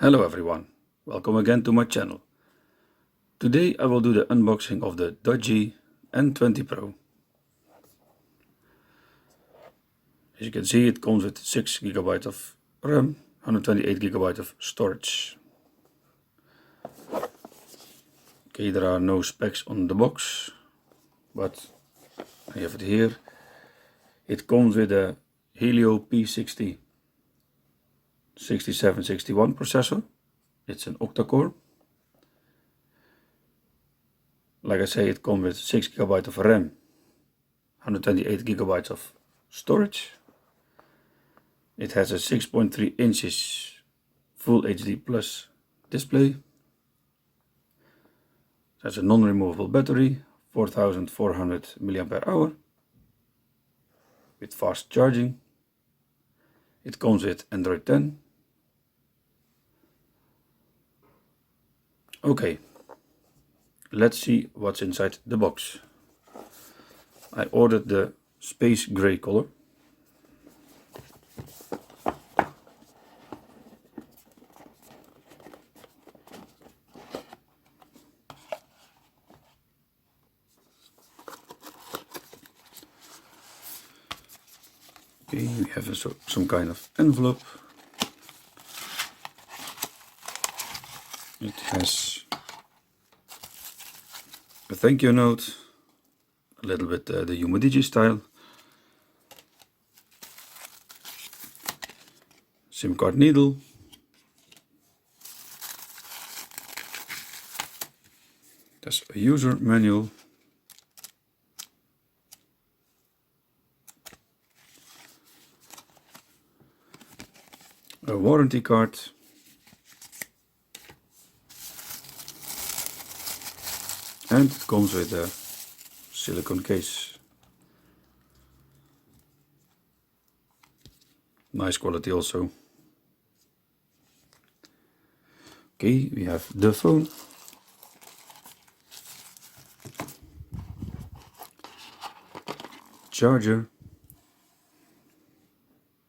Hello everyone, welcome again to my channel. Today I will do the unboxing of the Doogee N20 Pro. As you can see, it comes with 6 GB of RAM, 128 GB of storage. Okay, there are no specs on the box, but I have it here. It comes with a Helio P60 6761 processor. It's an octa-core. Like I say, it comes with 6 GB of RAM, 128 GB of storage. It has a 6.3 inches Full HD Plus display. It has a non-removable battery, 4400 mAh, with fast charging. It comes with Android 10. Okay, let's see what's inside the box. I ordered the space gray color. Okay, we have some kind of envelope. It has a thank you note, a little bit the Doogee style, SIM card needle, there's a user manual, a warranty card, and it comes with a silicone case. Nice quality also. Okay, we have the phone. Charger.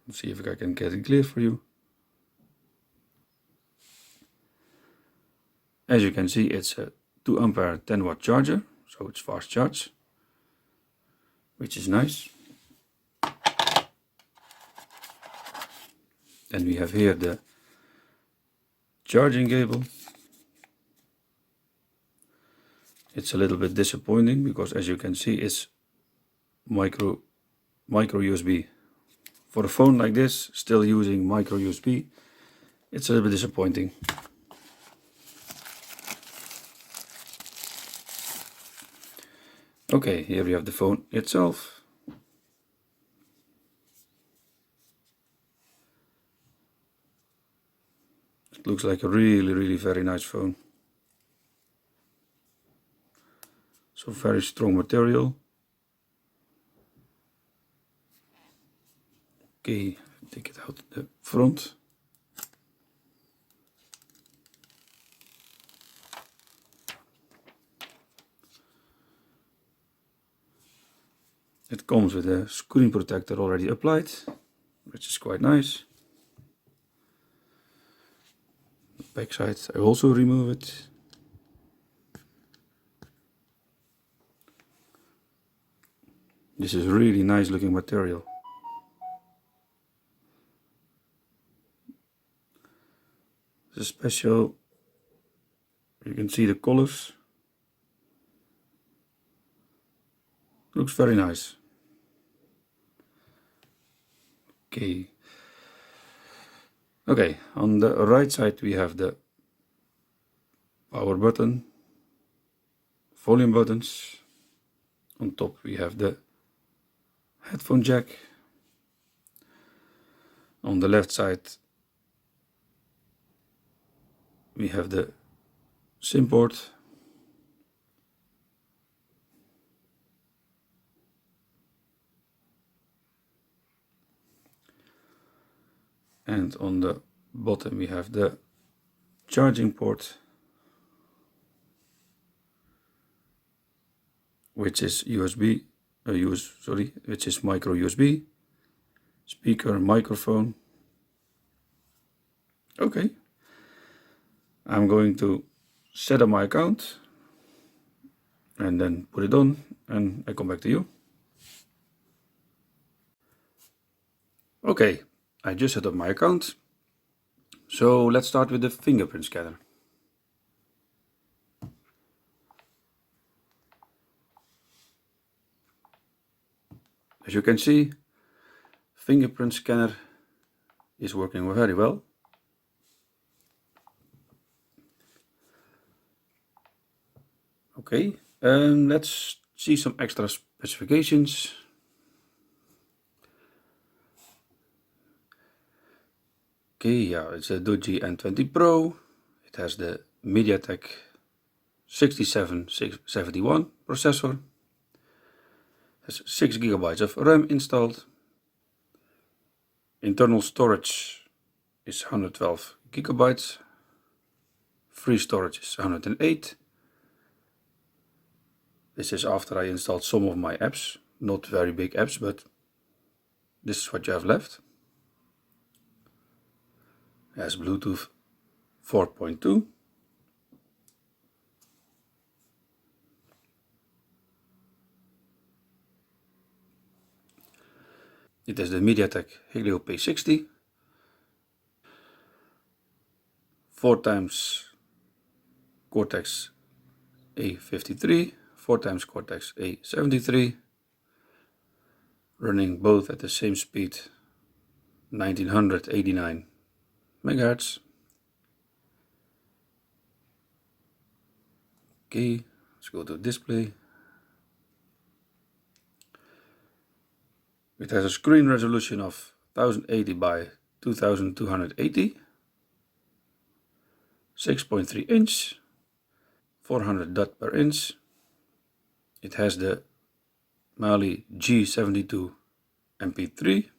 Let's see if I can get it clear for you. As you can see, it's a 2 ampere 10 watt charger, so it's fast charge, which is nice. Then we have here the charging cable. It's a little bit disappointing because, as you can see, it's micro USB. For a phone like this, still using micro USB, it's a little bit disappointing. Okay, here we have the phone itself. It looks like a really very nice phone. So very strong material. Okay, take it out the front. It comes with a screen protector already applied, which is quite nice. The back side I also remove it. This is really nice looking material. It's a special, you can see the colors. Looks very nice. Okay, on the right side we have the power button, volume buttons. On top we have the headphone jack. On the left side we have the SIM port. And on the bottom we have the charging port, which is which is micro USB, speaker, microphone. Okay, I'm going to set up my account and then put it on, and I come back to you. Okay, I just set up my account. So let's start with the fingerprint scanner. As you can see, fingerprint scanner is working very well. Okay, let's see some extra specifications. Okay, yeah, it's a Doogee N20 Pro. It has the MediaTek 6771 processor. Has 6 GB of RAM installed. Internal storage is 112 GB. Free storage is 108. This is after I installed some of my apps, not very big apps, but this is what you have left. It has Bluetooth 4.2. It has the MediaTek Helio P60. 4 times Cortex A53, 4 times Cortex A73, running both at the same speed, 1989 MHz. Okay, let's go to display. It has a screen resolution of 1080 by 2280, 6.3 inch, 400 dot per inch. It has the Mali G72 MP3.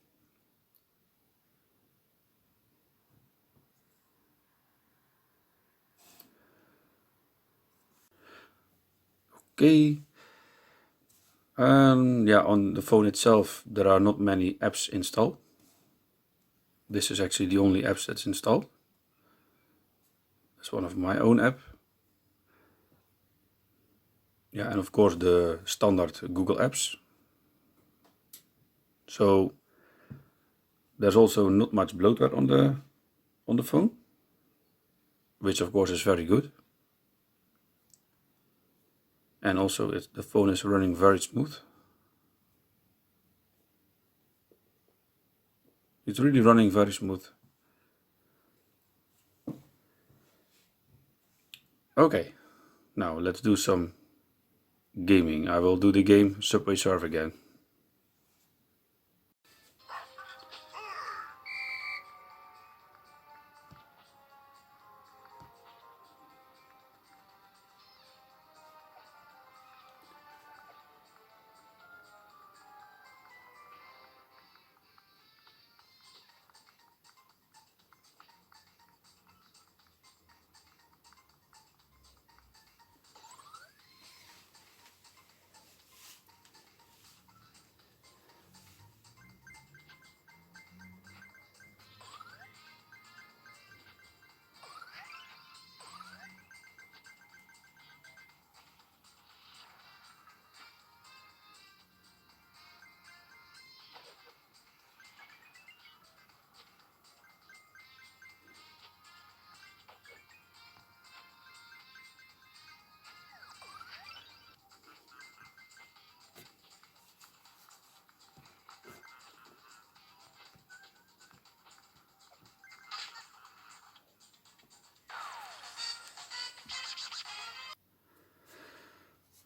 Okay. Yeah, on the phone itself there are not many apps installed. This is actually the only apps that's installed. It's one of my own app. Yeah, and of course the standard Google apps. So there's also not much bloatware on the phone, which of course is very good. And also the phone is running very smooth. It's really running very smooth. Okay, now let's do some gaming. I will do the game Subway Surf again.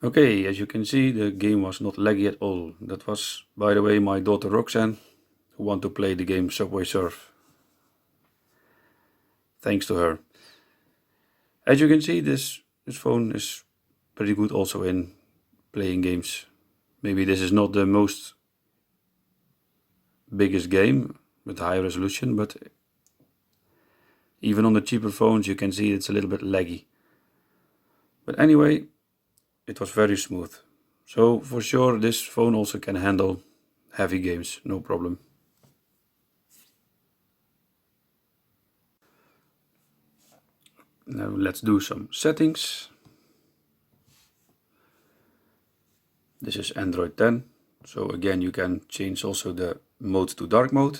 Okay, as you can see, the game was not laggy at all. That was, by the way, my daughter Roxanne, who wanted to play the game Subway Surf. Thanks to her. As you can see, this phone is pretty good also in playing games. Maybe this is not the most biggest game with high resolution, but even on the cheaper phones you can see it's a little bit laggy. But anyway, it was very smooth. So for sure this phone also can handle heavy games, no problem. Now let's do some settings. This is Android 10. So again, you can change also the mode to dark mode.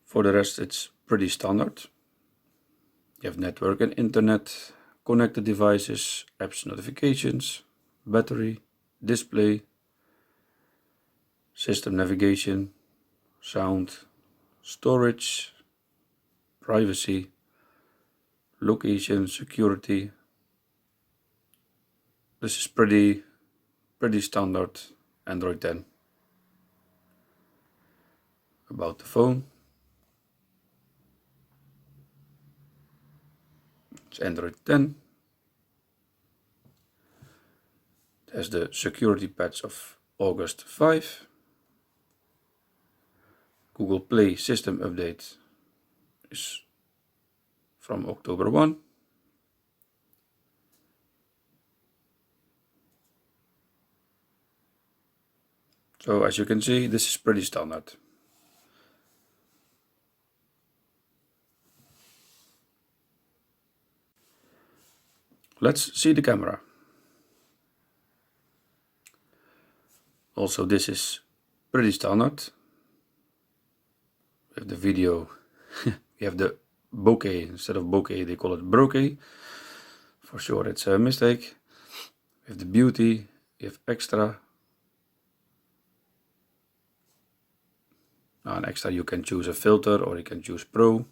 For the rest, it's pretty standard. You have network and internet, connected devices, apps, notifications, battery, display, system navigation, sound, storage, privacy, location, security. This is pretty standard Android 10. About the phone. It's Android 10. It has the security patch of August 5. Google Play system update is from October 1. So as you can see, this is pretty standard. Let's see the camera. Also, this is pretty standard. We have the video, we have the bokeh. Instead of bokeh, they call it brokeh. For sure, it's a mistake. We have the beauty, we have extra. Now, in extra, you can choose a filter or you can choose pro.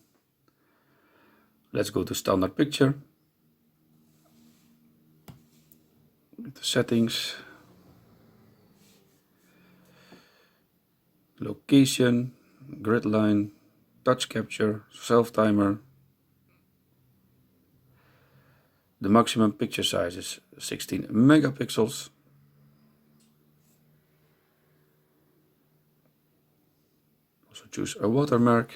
Let's go to standard picture. The settings, location, grid line, touch capture, self timer. The maximum picture size is 16 megapixels. Also choose a watermark.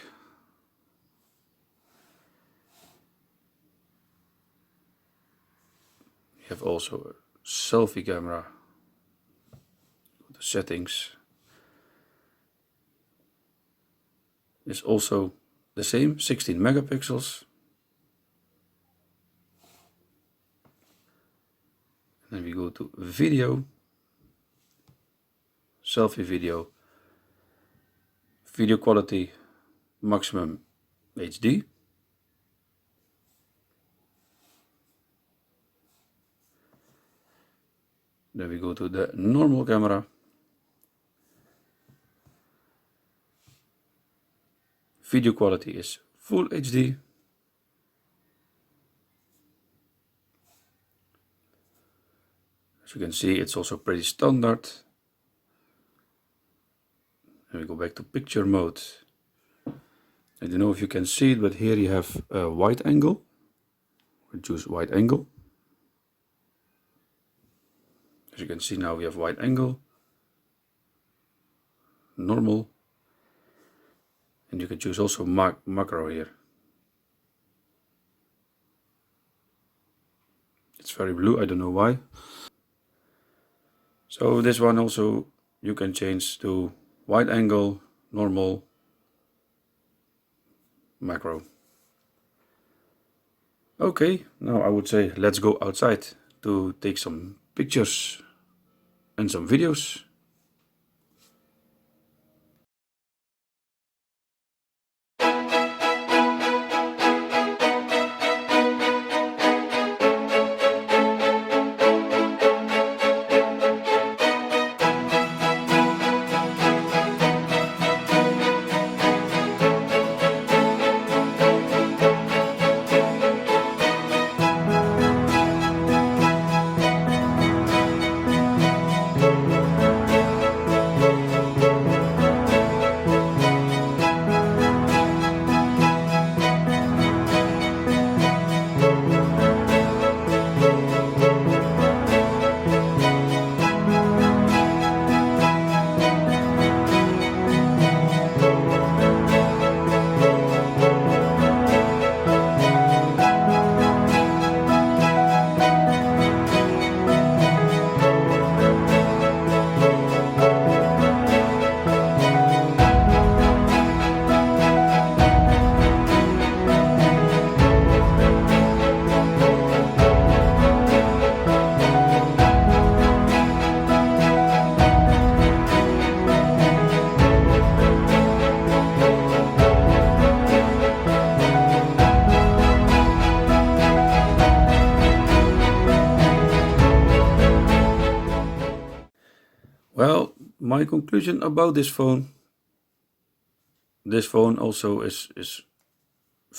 You have also a selfie camera. The settings is also the same, 16 megapixels. Then we go to video, selfie video, video quality maximum HD. Then we go to the normal camera. Video quality is full HD. As you can see, it's also pretty standard. And we go back to picture mode. I don't know if you can see it, but here you have a wide angle. We choose wide angle. As you can see, now we have wide angle, normal, and you can choose also macro here. It's very blue, I don't know why. So this one also you can change to wide angle, normal, macro. Okay, now I would say let's go outside to take some pictures and some videos. my conclusion about this phone also is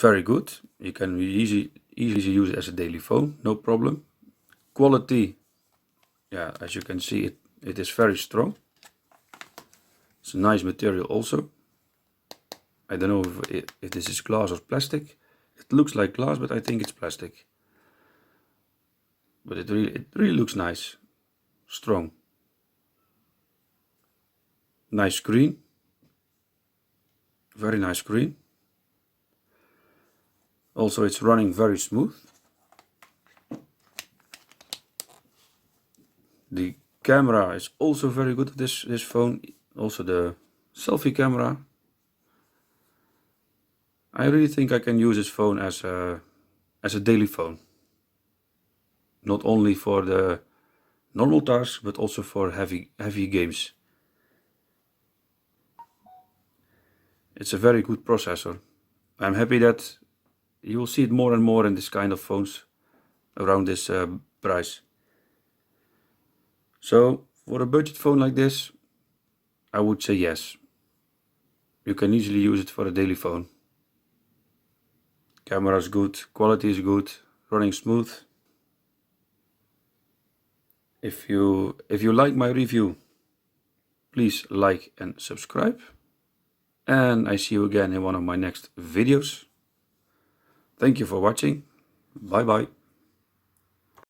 very good. You can easily use it as a daily phone, no problem. Quality, yeah, as you can see, it is very strong. It's a nice material also. I don't know if this is glass or plastic. It looks like glass, but I think it's plastic. But it really looks nice, strong. Nice screen, very nice screen. Also, it's running very smooth. The camera is also very good with this phone. Also the selfie camera. I really think I can use this phone as a daily phone. Not only for the normal tasks, but also for heavy games. It's a very good processor. I'm happy that you will see it more and more in this kind of phones around this price. So for a budget phone like this, I would say yes. You can easily use it for a daily phone. Camera is good, quality is good, running smooth. If you like my review, please like and subscribe. And I see you again in one of my next videos. Thank you for watching. Bye bye.